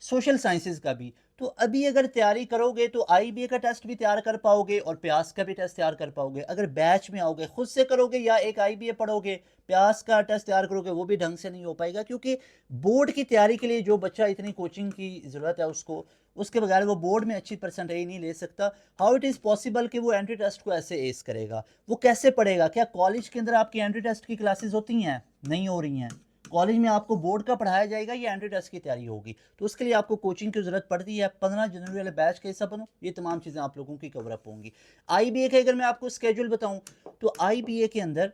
सोशल साइंसेज का भी। तो अभी अगर तैयारी करोगे तो आईबीए का टेस्ट भी तैयार कर पाओगे और प्यास का भी टेस्ट तैयार कर पाओगे। अगर बैच में आओगे, खुद से करोगे या एक आईबीए पढ़ोगे, प्यास का टेस्ट तैयार करोगे, वो भी ढंग से नहीं हो पाएगा, क्योंकि बोर्ड की तैयारी के लिए जो बच्चा इतनी कोचिंग की ज़रूरत है उसको, उसके बगैर वो बोर्ड में अच्छी परसेंटेज नहीं ले सकता। हाउ इट इज़ पॉसिबल कि वो एंट्री टेस्ट को ऐसे एस करेगा? वो कैसे पढ़ेगा? क्या कॉलेज के अंदर आपकी एंट्री टेस्ट की क्लासेस होती हैं? नहीं हो रही हैं। कॉलेज में आपको बोर्ड का पढ़ाया जाएगा या एंट्री टेस्ट की तैयारी होगी, तो उसके लिए आपको कोचिंग की जरूरत पड़ती है। 15 जनवरी वाले बैच का हिस्सा बनो, ये तमाम चीज़ें आप लोगों की कवर अप होंगी। आईबीए का अगर मैं आपको स्केड्यूल बताऊं, तो आईबीए के अंदर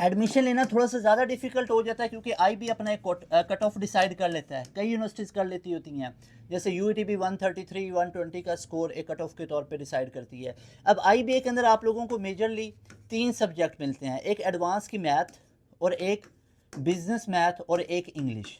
एडमिशन लेना थोड़ा सा ज़्यादा डिफिकल्ट हो जाता है, क्योंकि आईबी अपना एक कट ऑफ डिसाइड कर लेता है। कई यूनिवर्सिटीज़ कर लेती होती हैं, जैसे यूईटी भी 133 120 का स्कोर एक कट ऑफ के तौर पे डिसाइड करती है। अब आईबीए के अंदर आप लोगों को मेजरली 3 सब्जेक्ट मिलते हैं, एक एडवांस की मैथ और एक बिजनेस मैथ और एक इंग्लिश।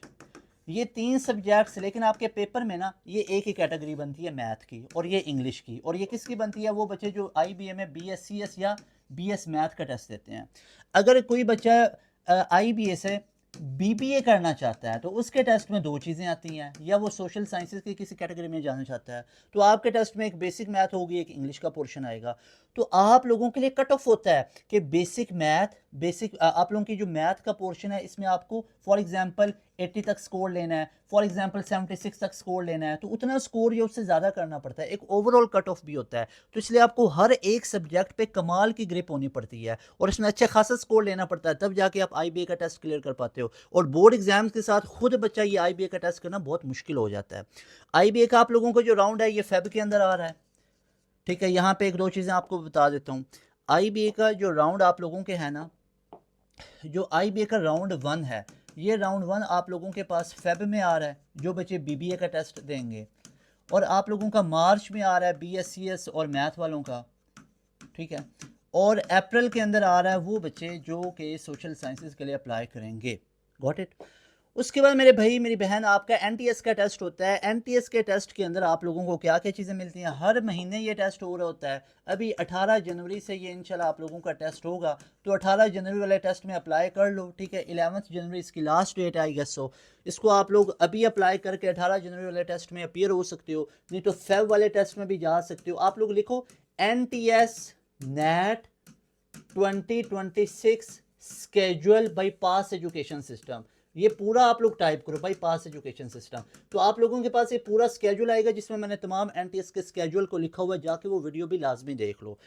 ये 3 सब्जेक्ट्स, लेकिन आपके पेपर में ना ये एक ही कैटेगरी बनती है मैथ की और ये इंग्लिश की। और ये किसकी बनती है? वो बच्चे जो आईबीए में बीएससीएस या बीएस मैथ का टेस्ट देते हैं। अगर कोई बच्चा आईबीए से बीबीए करना चाहता है तो उसके टेस्ट में 2 चीज़ें आती हैं, या वो सोशल साइंसेज की किसी कैटेगरी में जाना चाहता है तो आपके टेस्ट में एक बेसिक मैथ होगी, एक इंग्लिश का पोर्शन आएगा। तो आप लोगों के लिए कट ऑफ होता है कि बेसिक मैथ, आप लोगों की जो मैथ का पोर्शन है इसमें आपको फॉर एग्जांपल 80 तक स्कोर लेना है, फॉर एग्जांपल 76 तक स्कोर लेना है, तो उतना स्कोर या उससे ज़्यादा करना पड़ता है। एक ओवरऑल कट ऑफ भी होता है, तो इसलिए आपको हर एक सब्जेक्ट पे कमाल की ग्रिप होनी पड़ती है और इसमें अच्छा खासा स्कोर लेना पड़ता है, तब जाके आप आईबीए का टेस्ट क्लियर कर पाते हो। और बोर्ड एग्जाम्स के साथ खुद बच्चा ये आईबीए का टेस्ट करना बहुत मुश्किल हो जाता है। आईबीए का आप लोगों को जो राउंड है ये फेब के अंदर आ रहा है, ठीक है। यहाँ पे एक दो चीज़ें आपको बता देता हूँ। आईबीए का जो राउंड आप लोगों के है ना, जो आईबीए का राउंड 1 है, ये राउंड 1 आप लोगों के पास फेब में आ रहा है, जो बच्चे बीबीए का टेस्ट देंगे। और आप लोगों का मार्च में आ रहा है बीएससीएस और मैथ वालों का, ठीक है। और अप्रैल के अंदर आ रहा है वो बच्चे जो कि सोशल साइंसेज के लिए अप्लाई करेंगे। Got it. उसके बाद मेरे भाई मेरी बहन, आपका एनटीएस का टेस्ट होता है। एनटीएस के टेस्ट के अंदर आप लोगों को क्या क्या चीज़ें मिलती हैं? हर महीने ये टेस्ट हो रहा होता है। अभी 18 जनवरी से ये इंशाल्लाह आप लोगों का टेस्ट होगा, तो 18 जनवरी वाले टेस्ट में अप्लाई कर लो, ठीक है। 11 जनवरी इसकी लास्ट डेट आई गेस, सो इसको आप लोग अभी अप्लाई करके 18 जनवरी वाले टेस्ट में अपीयर हो सकते हो, नहीं तो फेब वाले टेस्ट में भी जा सकते हो। आप लोग लिखो NTS net 2026 schedule by pass education system. ये पूरा आप लोग टाइप करो, बाई पास एजुकेशन सिस्टम, तो आप लोगों के पास ये पूरा स्केड्यूल आएगा जिसमें मैंने तमाम एनटीएस के स्केड्यूल को लिखा हुआ है, जाके वो वीडियो भी लाजमी देख लो।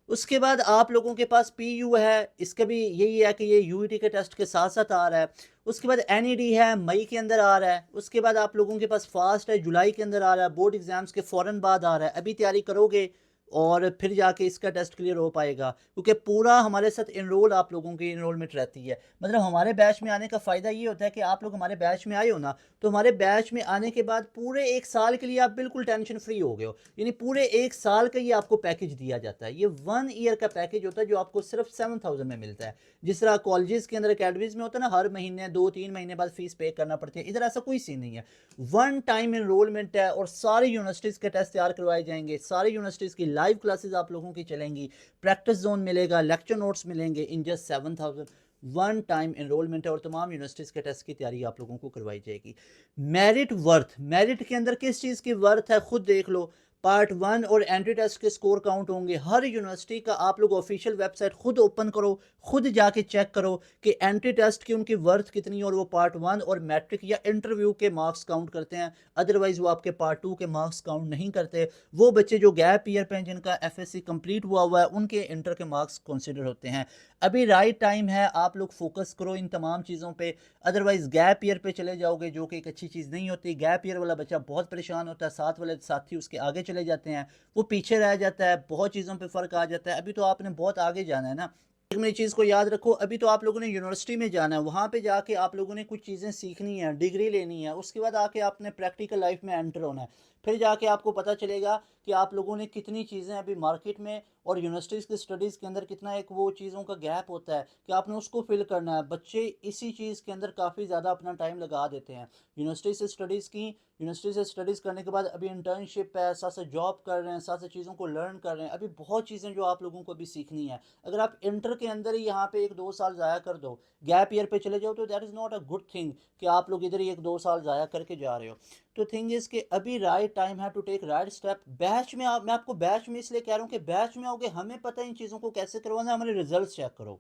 उसके बाद आप लोगों के पास पीयू है, इसका भी यही है कि ये यूईटी के टेस्ट के साथ साथ आ रहा है। उसके बाद एनईडी है, मई के अंदर आ रहा है। उसके बाद आप लोगों के पास फास्ट है, जुलाई के अंदर आ रहा है। बोर्ड एग्जाम्स के फ़ौरन बाद आ रहा है। अभी तैयारी करोगे और फिर जाके इसका टेस्ट क्लियर हो पाएगा, क्योंकि पूरा हमारे साथ इनरोल आप लोगों की इनरोलमेंट रहती है। मतलब हमारे बैच में आने का फ़ायदा ये होता है कि आप लोग हमारे बैच में आए हो ना, तो हमारे बैच में आने के बाद पूरे 1 साल के लिए आप बिल्कुल टेंशन फ्री हो गए हो। यानी पूरे 1 साल का ये आपको पैकेज दिया जाता है। ये 1 ईयर का पैकेज होता है जो आपको सिर्फ 7000 में मिलता है। जिस तरह कॉलेजेस के अंदर अकेडमीज में होता है ना, हर महीने 2-3 महीने बाद फीस पे करना पड़ती है, इधर ऐसा कोई सीन नहीं है। 1 टाइम इनरोलमेंट है और सारी यूनिवर्सिटीज़ के टेस्ट तैयार करवाए जाएंगे। सारी यूनिवर्सिटीज़ की लाइव क्लासेस आप लोगों की चलेंगी, प्रैक्टिस जोन मिलेगा, लेक्चर नोट्स मिलेंगे इन जस्ट 7000। 1 टाइम इनरोलमेंट है और तमाम यूनिवर्सिटीज़ के टेस्ट की तैयारी आप लोगों को करवाई जाएगी। मेरिट वर्थ, मेरिट के अंदर किस चीज़ की वर्थ है खुद देख लो। पार्ट 1 और एंट्री टेस्ट के स्कोर काउंट होंगे। हर यूनिवर्सिटी का आप लोग ऑफिशियल वेबसाइट खुद ओपन करो, खुद जाके चेक करो कि एंट्री टेस्ट की उनकी वर्थ कितनी है, और वो पार्ट 1 और मैट्रिक या इंटरव्यू के मार्क्स काउंट करते हैं। अदरवाइज वो आपके पार्ट 2 के मार्क्स काउंट नहीं करते। वो बच्चे जो गैप ईयर पे हैं, जिनका एफएससी कंप्लीट हुआ है, उनके इंटर के मार्क्स कंसिडर होते हैं। अभी राइट टाइम है, आप लोग फोकस करो इन तमाम चीज़ों पे, अदरवाइज गैप ईयर पे चले जाओगे, जो कि एक अच्छी चीज़ नहीं होती। गैप ईयर वाला बच्चा बहुत परेशान होता है, साथ वाले साथी उसके आगे चले जाते हैं, वो पीछे रह जाता है, बहुत चीज़ों पे फ़र्क आ जाता है। अभी तो आपने बहुत आगे जाना है ना। एक मेरी चीज़ को याद रखो, अभी तो आप लोगों ने यूनिवर्सिटी में जाना है, वहाँ पे जाके आप लोगों ने कुछ चीज़ें सीखनी है, डिग्री लेनी है, उसके बाद आके आपने प्रैक्टिकल लाइफ में एंटर होना है। फिर जाके आपको पता चलेगा कि आप लोगों ने कितनी चीज़ें अभी मार्केट में और यूनिवर्सिटीज़ की स्टडीज़ के अंदर कितना एक वो चीज़ों का गैप होता है कि आपने उसको फिल करना है। बच्चे इसी चीज़ के अंदर काफ़ी ज़्यादा अपना टाइम लगा देते हैं। यूनिवर्सिटी से स्टडीज़ की, यूनिवर्सिटी से स्टडीज़ करने के बाद अभी इंटर्नशिप है, साथ साथ जॉब कर रहे हैं, साथ साथ चीज़ों को लर्न कर रहे हैं। अभी बहुत चीज़ें जो आप लोगों को अभी सीखनी है। अगर आप इंटर के अंदर ही यहाँ पे 1-2 साल ज़ाया कर दो, गैप ईयर पे चले जाओ, तो that is not a good thing कि आप लोग इधर ही 1-2 साल ज़ाया करके जा रहे हो। तो थिंग इज़ कि अभी राइट टाइम है to take right step. Batch में आप, मैं आपको बैच में इसलिए कह रहा हूँ कि बैच में आओगे, हमें पता है इन चीज़ों को कैसे करवाना है, हमारे रिजल्ट्स चेक करो।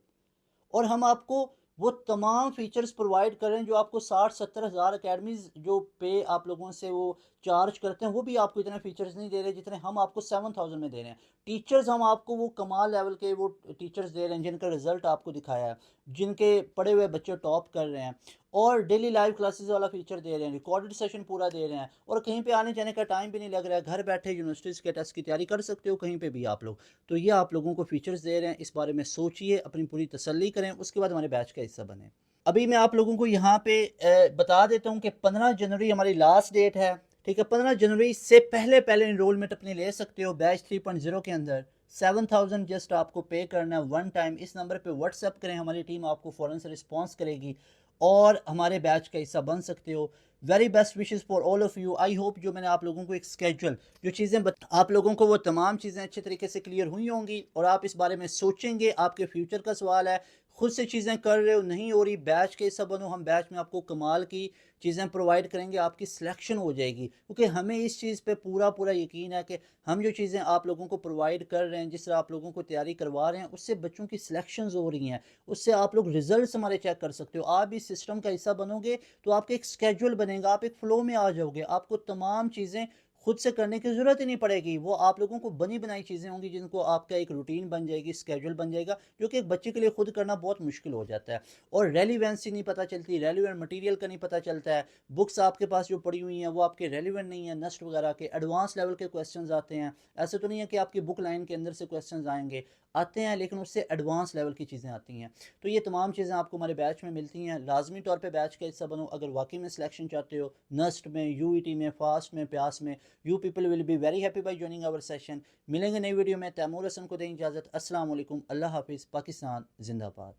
और हम आपको वो तमाम फीचर्स प्रोवाइड करें जो आपको 60-70 हज़ार अकेडमीज़ जो पे आप लोगों से वो चार्ज करते हैं, वो भी आपको इतने फीचर्स नहीं दे रहे जितने हम आपको 7000 में दे रहे हैं। टीचर्स हम आपको वो कमाल लेवल के वो टीचर्स दे रहे हैं जिनका रिजल्ट आपको दिखाया है, जिनके पढ़े हुए बच्चे टॉप कर रहे हैं, और डेली लाइव क्लासेस वाला फीचर दे रहे हैं, रिकॉर्डेड सेशन पूरा दे रहे हैं, और कहीं पे आने जाने का टाइम भी नहीं लग रहा है, घर बैठे यूनिवर्सिटीज़ के टेस्ट की तैयारी कर सकते हो कहीं पे भी आप लोग। तो ये आप लोगों को फीचर्स दे रहे हैं, इस बारे में सोचिए, अपनी पूरी तसल्ली करें, उसके बाद हमारे बैच का हिस्सा बने। अभी मैं आप लोगों को यहाँ पे बता देता हूँ कि 15 जनवरी हमारी लास्ट डेट है, ठीक है। 15 जनवरी से पहले पहले इनरोलमेंट अपनी ले सकते हो बैच 3.0 के अंदर। 7000 जस्ट आपको पे करना है वन टाइम। इस नंबर पे व्हाट्सअप करें, हमारी टीम आपको फ़ौरन से रिस्पॉन्स करेगी और हमारे बैच का हिस्सा बन सकते हो। Very best wishes for all of you. I hope जो मैंने आप लोगों को एक स्केड्यूल, जो चीज़ें आप लोगों को वो तमाम चीज़ें अच्छे तरीके से क्लियर हुई होंगी और आप इस बारे में सोचेंगे। आपके फ्यूचर का सवाल है, खुद से चीज़ें कर रहे हो, नहीं हो रही, बैच के हिस्सा बनो। हम बैच में आपको कमाल की चीज़ें प्रोवाइड करेंगे, आपकी सिलेक्शन हो जाएगी, क्योंकि हमें इस चीज़ पे पूरा पूरा यकीन है कि हम जो चीज़ें आप लोगों को प्रोवाइड कर रहे हैं, जिस तरह आप लोगों को तैयारी करवा रहे हैं, उससे बच्चों की सिलेक्शंस हो रही हैं, उससे आप लोग रिजल्ट्स हमारे चेक कर सकते हो। आप इस सिस्टम का हिस्सा बनोगे तो आपका एक स्केड्यूल बनेगा, आप एक फ़्लो में आ जाओगे, आपको तमाम चीज़ें खुद से करने की ज़रूरत ही नहीं पड़ेगी। वो आप लोगों को बनी बनाई चीज़ें होंगी जिनको आपका एक रूटीन बन जाएगी, स्केड्यूल बन जाएगा, जो कि एक बच्चे के लिए खुद करना बहुत मुश्किल हो जाता है। और रेलिवेंसी नहीं पता चलती, रेलिवेंट मटेरियल का नहीं पता चलता है, बुक्स आपके पास जो पड़ी हुई हैं वो आपके रेलिवेंट नहीं है, नस्ट वगैरह के एडवांस लेवल के क्वेश्चंस आते हैं। ऐसे तो नहीं है कि आपकी बुक लाइन के अंदर से क्वेश्चंस आएंगे, आते हैं, लेकिन उससे एडवांस लेवल की चीज़ें आती हैं। तो ये तमाम चीज़ें आपको हमारे बैच में मिलती हैं। लाजमी तौर पे बैच का हिस्सा बनो अगर वाकई में सिलेक्शन चाहते हो, नस्ट में, यूईटी में, फास्ट में, प्यास में। You people will be very happy by joining our session. मिलेंगे नई वीडियो में। तैमूर हसन को दें इजाज़त। अस्सलाम वालेकुम, अल्लाह हाफिज़, पाकिस्तान जिंदाबाद।